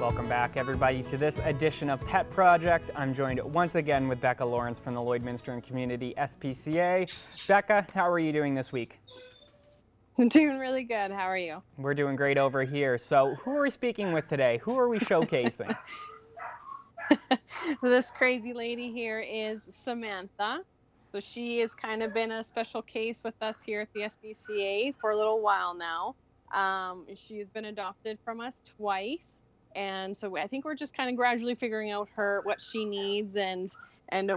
Welcome back, everybody, to this edition of Pet Project. I'm joined once again with Becca Lawrence from the Lloydminster and Community SPCA. Becca, how are you doing this week? I'm doing really good. How are you? We're doing great over here. So who are we speaking with today? Who are we showcasing? This crazy lady here is Samantha. So she has kind of been a special case with us here at the SPCA for a little while now. She has been adopted from us twice. And so I think we're just kind of gradually figuring out what she needs and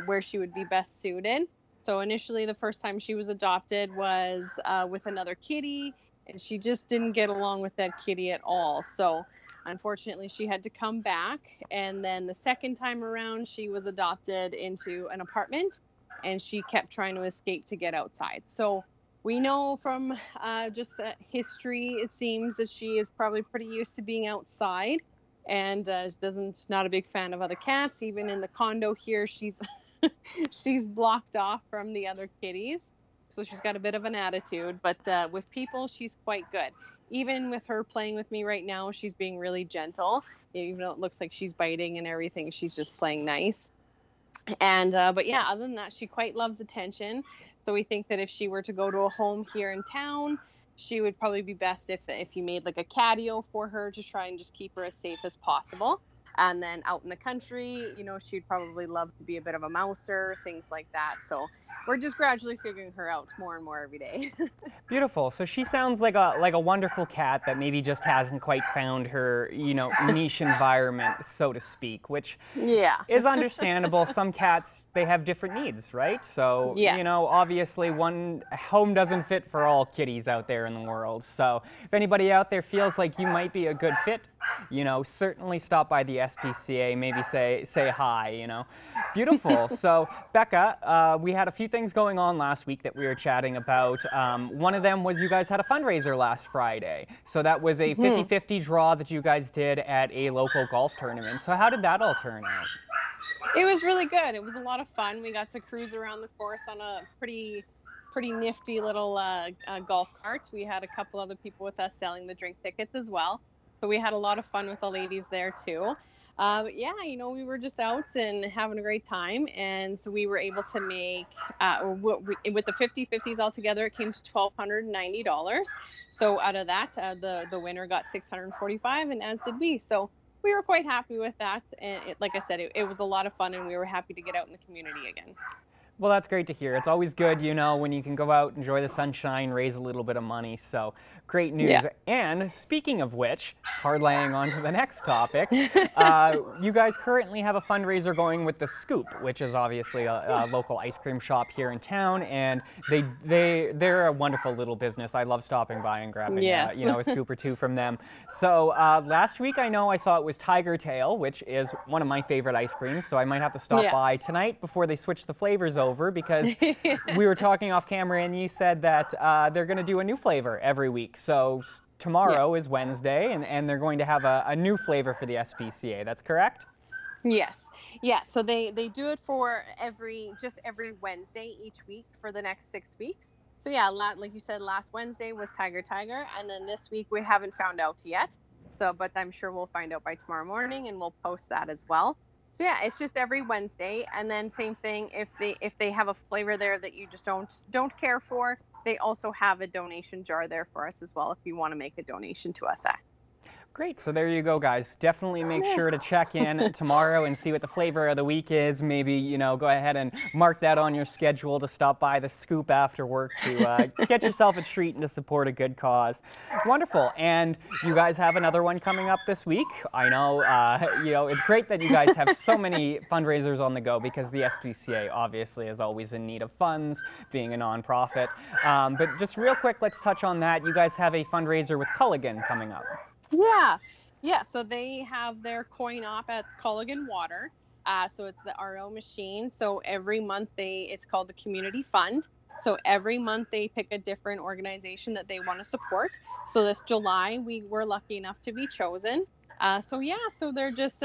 where she would be best suited. So initially, the first time she was adopted was with another kitty, and she just didn't get along with that kitty at all. So unfortunately, she had to come back. And then the second time around, she was adopted into an apartment, and she kept trying to escape to get outside. So we know from history, it seems that she is probably pretty used to being outside. And not a big fan of other cats. Even in the condo here, she's blocked off from the other kitties. So she's got a bit of an attitude, but with people, she's quite good. Even with her playing with me right now, she's being really gentle. Even though it looks like she's biting and everything, she's just playing nice. And but yeah, other than that, she quite loves attention. So we think that if she were to go to a home here in town, she would probably be best if you made like a catio for her to try and just keep her as safe as possible. And then out in the country, she'd probably love to be a bit of a mouser, things like that. So we're just gradually figuring her out more and more every day. Beautiful. So she sounds like a wonderful cat that maybe just hasn't quite found her, niche environment, so to speak, which is understandable. Some cats, they have different needs, right? So, obviously one home doesn't fit for all kitties out there in the world. So if anybody out there feels like you might be a good fit, certainly stop by the SPCA, maybe say hi, Beautiful. So, Becca, we had a few things going on last week that we were chatting about. One of them was you guys had a fundraiser last Friday. So that was a 50-50 draw that you guys did at a local golf tournament. So how did that all turn out? It was really good. It was a lot of fun. We got to cruise around the course on a pretty nifty little golf cart. We had a couple other people with us selling the drink tickets as well. So we had a lot of fun with the ladies there too. But yeah, we were just out and having a great time. And so we were able to make, with the 50-50s all together, it came to $1,290. So out of that, the winner got $645, and as did we. So we were quite happy with that. And like I said, it was a lot of fun, and we were happy to get out in the community again. Well, that's great to hear. It's always good, when you can go out, enjoy the sunshine, raise a little bit of money. So great news. Yeah. And speaking of which, parlaying on to the next topic, you guys currently have a fundraiser going with The Scoop, which is obviously a local ice cream shop here in town. And they're a wonderful little business. I love stopping by and grabbing, a scoop or two from them. So last week, I know I saw it was Tiger Tail, which is one of my favorite ice creams. So I might have to stop by tonight before they switch the flavors over, because we were talking off camera and you said that they're going to do a new flavor every week. So tomorrow is Wednesday, and they're going to have a new flavor for the SPCA. That's correct? Yes. Yeah. So they do it for every Wednesday each week for the next 6 weeks. So yeah, like you said, last Wednesday was Tiger, and then this week we haven't found out yet. So, but I'm sure we'll find out by tomorrow morning, and we'll post that as well. So yeah, it's just every Wednesday, and then same thing, if they have a flavor there that you just don't care for, they also have a donation jar there for us as well if you want to make a donation to us. Great. So there you go, guys. Definitely make sure to check in tomorrow and see what the flavor of the week is. Maybe, go ahead and mark that on your schedule to stop by The Scoop after work to get yourself a treat and to support a good cause. Wonderful. And you guys have another one coming up this week. I know, it's great that you guys have so many fundraisers on the go, because the SPCA obviously is always in need of funds, being a nonprofit. But just real quick, let's touch on that. You guys have a fundraiser with Culligan coming up. Yeah. So they have their coin op at Culligan Water. So it's the RO machine. So every month it's called the Community Fund. So every month they pick a different organization that they want to support. So this July we were lucky enough to be chosen. So they're just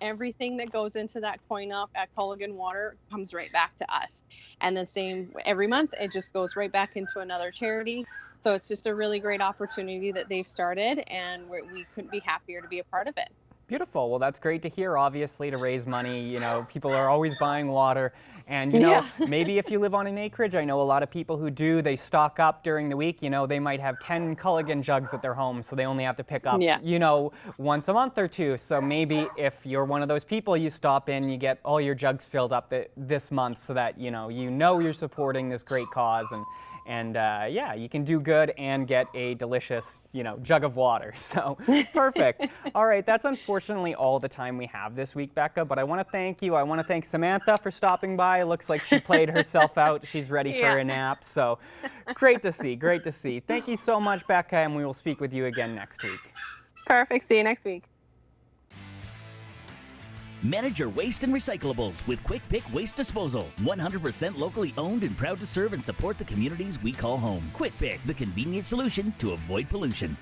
everything that goes into that coin op at Culligan Water comes right back to us. And the same every month, it just goes right back into another charity. So it's just a really great opportunity that they've started, and we couldn't be happier to be a part of it. Beautiful. Well, that's great to hear, obviously, to raise money. People are always buying water. And, Yeah. maybe if you live on an acreage, I know a lot of people who do, they stock up during the week. They might have 10 Culligan jugs at their home, so they only have to pick up, Yeah. once a month or two. So maybe if you're one of those people, you stop in, you get all your jugs filled up this month so that, you're supporting this great cause. And yeah, you can do good and get a delicious, jug of water. So perfect. All right, that's unfortunately all the time we have this week, Becca, but I want to thank you. I want to thank Samantha for stopping by. It looks like she played herself out. She's ready for a nap. So great to see, great to see. Thank you so much, Becca, and we will speak with you again next week. Perfect. See you next week. Manage your waste and recyclables with Quick Pick Waste Disposal. 100% locally owned and proud to serve and support the communities we call home. Quick Pick, the convenient solution to avoid pollution.